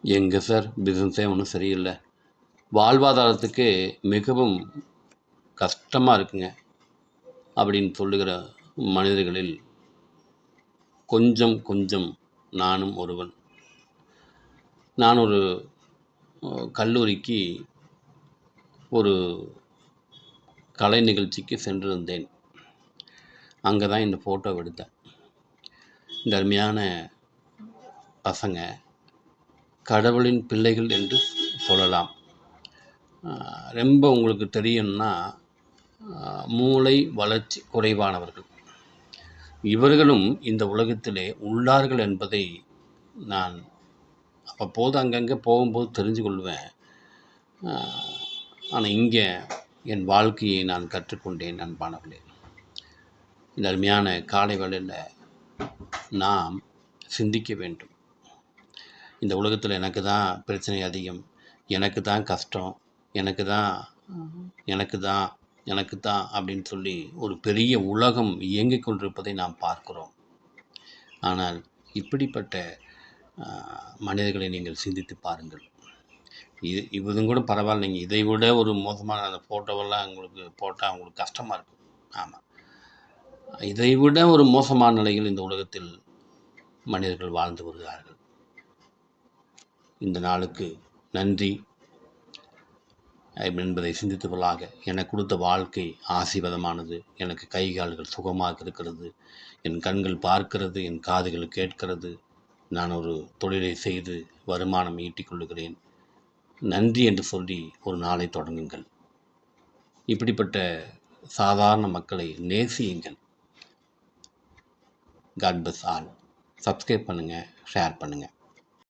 எங்கே சார் பிஸ்னஸே ஒன்றும் சரியில்லை. வாழ்வாதாரத்துக்கு மிகவும் கஷ்டமாக இருக்குங்க அப்படின்னு சொல்லுகிற மனிதர்களில் கொஞ்சம் கொஞ்சம் நானும் ஒருவன். நான் ஒரு கல்லூரிக்கு ஒரு கலை நிகழ்ச்சிக்கு சென்றிருந்தேன். அங்கே தான் இந்த ஃபோட்டோ எடுத்தேன். இந்த அருமையான பசங்க கடவுளின் பிள்ளைகள் என்று சொல்லலாம். ரொம்ப உங்களுக்கு தெரியும்னா மூளை வளர்ச்சி குறைவானவர்கள். இவர்களும் இந்த உலகத்திலே உள்ளார்கள் என்பதை நான் அப்போது அங்கங்கே போகும்போது தெரிஞ்சு கொள்வேன். ஆனால் இங்கே என் வாழ்க்கையை நான் கற்றுக்கொண்டேன். அன்பானவர்களே, இந்த அருமையான காலை வேளையில் நாம் சிந்திக்க வேண்டும். இந்த உலகத்தில் எனக்கு தான் பிரச்சனை அதிகம், எனக்கு தான் கஷ்டம், எனக்கு தான் அப்படின்னு சொல்லி ஒரு பெரிய உலகம் இயங்கிக் கொண்டிருப்பதை நாம் பார்க்கிறோம். ஆனால் இப்படிப்பட்ட மனிதர்களை நீங்கள் சிந்தித்து பாருங்கள். இதுவும் கூட பரவாயில்லைங்க, இதை விட ஒரு மோசமான அந்த ஃபோட்டோவெல்லாம் உங்களுக்கு போட்டால் உங்களுக்கு கஷ்டமாக இருக்கும். ஆமாம், இதை விட ஒரு மோசமான நிலையில் இந்த உலகத்தில் மனிதர்கள் வாழ்ந்து வருகிறார்கள். இந்த நாளுக்கு நன்றி என்பதை சிந்தித்தவர்களாக எனக்கு கொடுத்த வாழ்க்கை ஆசீர்வாதமானது. எனக்கு கை கால்கள் சுகமாக இருக்கிறது, என் கண்கள் பார்க்கிறது, என் காதுகள் கேட்கிறது. நான் ஒரு தொழிலை செய்து வருமானம் ஈட்டிக்கொள்ளுகிறேன். நன்றி என்று சொல்லி ஒரு நாளை தொடங்குங்கள். இப்படிப்பட்ட சாதாரண மக்களை நேசியுங்கள். God bless all. சப்ஸ்கிரைப் பண்ணுங்கள், ஷேர் பண்ணுங்கள்.